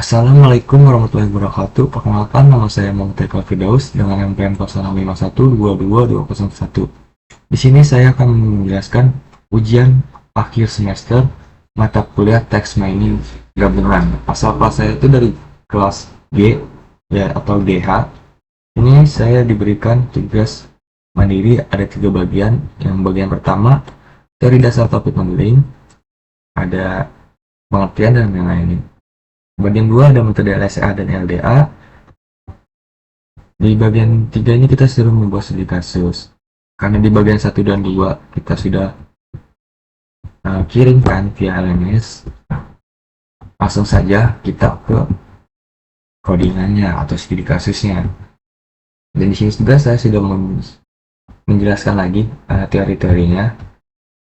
Assalamualaikum warahmatullahi wabarakatuh. Perkenalkan, nama saya Muhammad Eka Firdaus dengan NPM 0651222001. Di sini saya akan menjelaskan ujian akhir semester mata kuliah teks mining gabungan. Asal kelas saya itu dari kelas G ya atau GH. Ini saya diberikan tugas mandiri ada 3 bagian. Yang bagian pertama dari dasar topik modeling, ada pengertian dan yang lainnya. Bagian 2 ada metode LSA dan LDA. Di bagian 3 ini kita suruh membuat studi kasus. Karena di bagian 1 dan 2 kita sudah kirimkan via LMS, langsung saja kita ke codingannya atau studi kasusnya. Dan di sini juga saya sudah menjelaskan lagi teori-teorinya.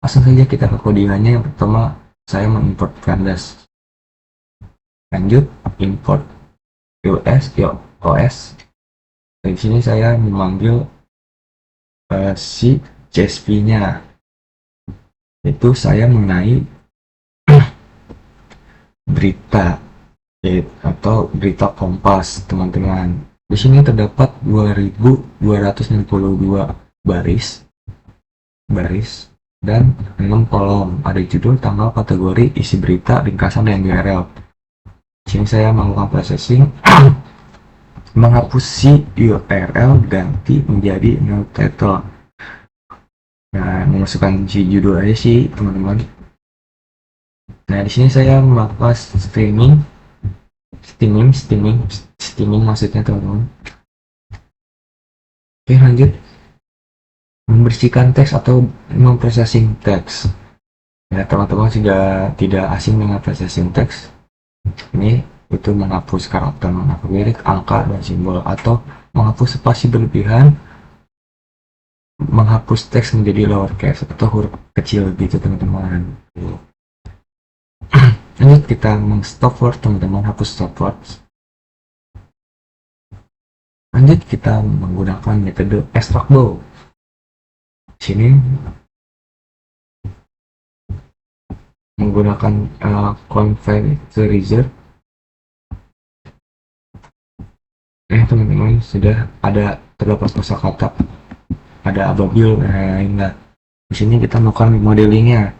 Langsung saja kita ke codingannya. Yang pertama saya mengimport pandas. Lanjut import OS. Di sini saya memanggil si CSV-nya. Itu saya mengenai berita atau berita Kompas, teman-teman. Di sini terdapat 2262 baris dan 6 kolom. Ada judul, tanggal, kategori, isi berita, ringkasan, dan URL. Di sini saya melakukan processing, menghapus si URL, ganti menjadi null title. Nah, memasukkan si judul aja sih, teman-teman. Nah, di sini saya melakukan streaming maksudnya, teman-teman. Oke, lanjut. Membersihkan teks atau memprocessing teks. Ya, teman-teman sudah tidak asing dengan processing teks. Ini itu menghapus karakter numerik, angka, dan simbol, atau menghapus spasi berlebihan, menghapus teks menjadi lowercase atau huruf kecil gitu, teman-teman. Lanjut, kita stop word, teman-teman, hapus stop word. Lanjut, kita menggunakan metode extract bow. Sini menggunakan converterizer. Teman-teman, sudah ada terdapat kosakata, ada ababil. Nah, ingat di sini kita melakukan modelingnya,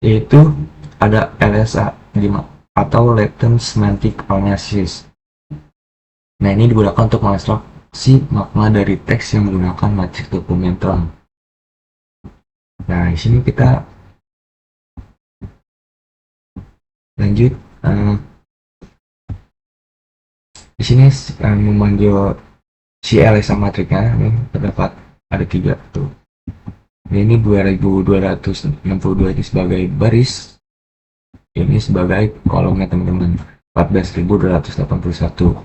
yaitu ada LSA atau latent semantic analysis. Nah, ini digunakan untuk mengekstraksi makna dari teks yang menggunakan matriks dokumentum. Nah, di sini kita lanjut. Di sini memanggil si LSA matriknya, terdapat ada 3 tuh. Ini 2262 ini sebagai baris, ini sebagai kolomnya, teman-teman. 14.281.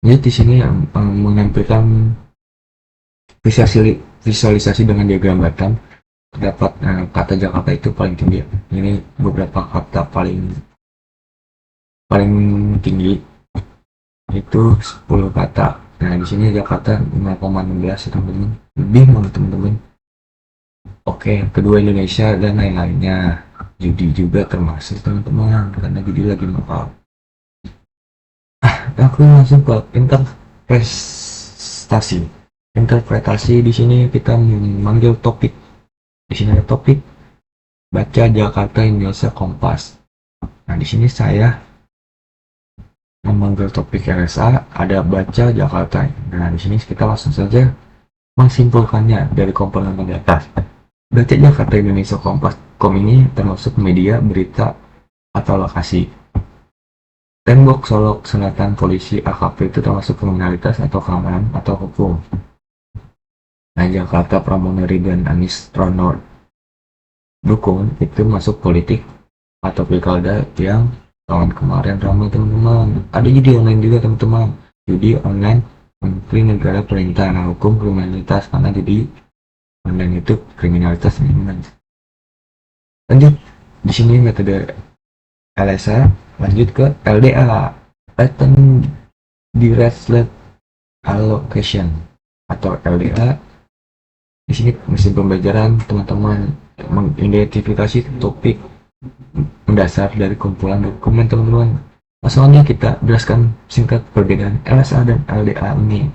Jadi di sini menampilkan visualisasi dengan diagram Batam. Terdapat kata Jakarta itu paling tinggi. Ini beberapa kata paling tinggi, itu 10 kata. Nah, di sini Jakarta 5,16, teman-teman. Lebih banget, teman-teman. Oke, kedua Indonesia dan lain-lainnya. Judi juga termasuk, teman-teman, karena judi lagi mahal. Aku langsung ke interpretasi. Di sini kita memanggil topik. Di sini ada topik, baca Jakarta Indonesia Kompas. Nah, di sini saya memanggil topik LSA, ada baca Jakarta. Nah, di sini kita langsung saja menyimpulkannya dari komponen di atas. Baca Jakarta Indonesia Kompas.com ini termasuk media, berita, atau lokasi. Tembok Solok Selatan Polisi AKP itu termasuk kriminalitas atau keamanan atau hukum. Nah, Jakarta Pramoneri dan Anies Ronald dukung itu masuk politik atau pilkada yang tahun kemarin ramai, teman-teman. Ada judi online juga, teman-teman. Judi online menteri negara perintah, nah, hukum kriminalitas, karena judi online itu kriminalitas, teman-teman. Lanjut, di sini metode LSA. Lanjut ke LDA, Latent Direct Allocation atau LDA. Di sini mesin pembelajaran, teman-teman, mengidentifikasi topik mendasar dari kumpulan dokumen, teman-teman. Langsung aja kita jelaskan singkat perbedaan LSA dan LDA ini.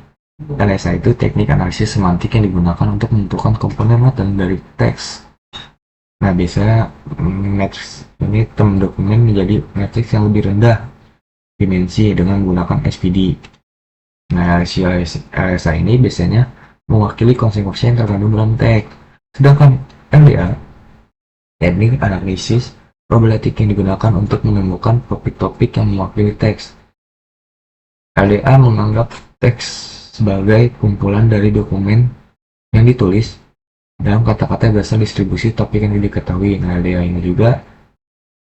LSA itu teknik analisis semantik yang digunakan untuk menentukan komponen laten dari teks. Nah, biasanya matriks ini term dokumen menjadi matriks yang lebih rendah dimensi dengan menggunakan SPD. Nah, rasio LSA ini biasanya mewakili konsekuensi yang terkandung dalam teks. Sedangkan LDA, teknik analisis probabilitik yang digunakan untuk menemukan topik-topik yang mewakili teks. LDA menganggap teks sebagai kumpulan dari dokumen yang ditulis dalam kata-kata berdasar distribusi topik yang diketahui. Nah, LDA ini juga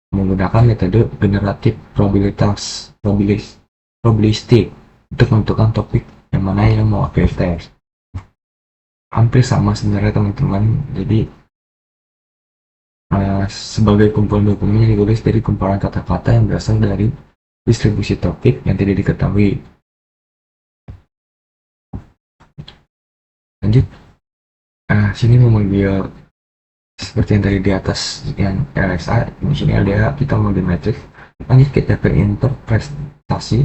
menggunakan metode generatif probabilistik untuk menentukan topik yang mana yang mewakili teks. Hampir sama sebenarnya teman-teman. Jadi sebagai kumpulan dokumen yang ditulis dari kumpulan kata-kata yang berasal dari distribusi topik yang tidak diketahui. Lanjut, sini memanggil seperti yang tadi di atas yang LSA, di sini LDA kita memanggil matrix. Lanjut kita ke interpretasi,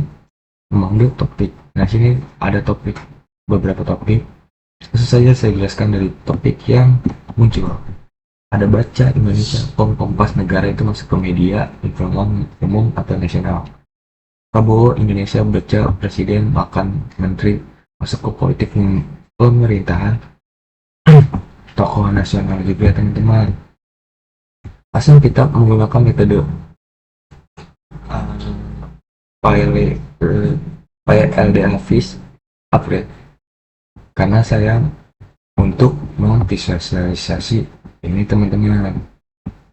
memanggil topik. Nah, sini ada topik, beberapa topik. Langsung saja saya jelaskan dari topik yang muncul. Ada baca Indonesia, Kompas negara itu masuk ke media, informan umum atau nasional. Prabowo Indonesia baca presiden, makan menteri, masuk ke politik pemerintahan, tokoh nasional juga teman-teman. Asal kita menggunakan metode file LDA Fish upgrade karena saya untuk memvisualisasi ini teman-teman.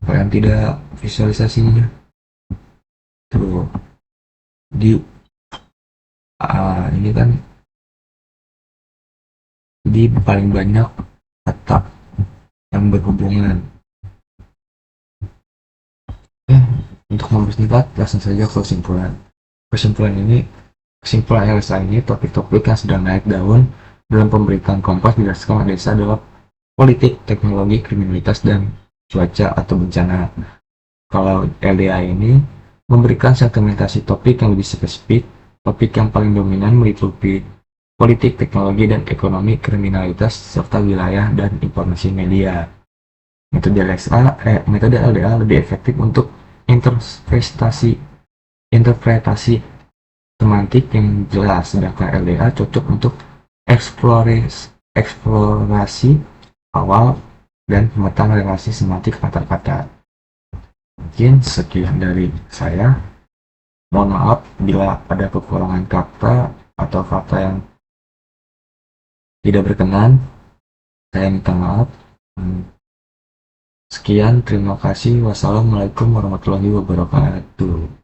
Kalian tidak visualisasinya tuh di ini kan di paling banyak kata yang berhubungan. Untuk mempersingkat, langsung saja ke kesimpulan. Kesimpulan LSA ini topik-topik yang sedang naik daun dalam pemberitaan Kompas berdasarkan analisa adalah politik, teknologi, kriminalitas, dan cuaca atau bencana. Kalau LDA ini memberikan segmentasi topik yang lebih spesifik, topik yang paling dominan meliputi politik, teknologi, dan ekonomi, kriminalitas, serta wilayah dan informasi media. Metode LDA lebih efektif untuk interpretasi semantik yang jelas, sedangkan LDA cocok untuk eksplorasi awal dan pemetaan relasi semantik kata-kata. Mungkin sekian dari saya. Mohon maaf bila ada kekurangan kata atau kata yang tidak berkenan. Saya minta maaf. Sekian, terima kasih. Wassalamualaikum warahmatullahi wabarakatuh.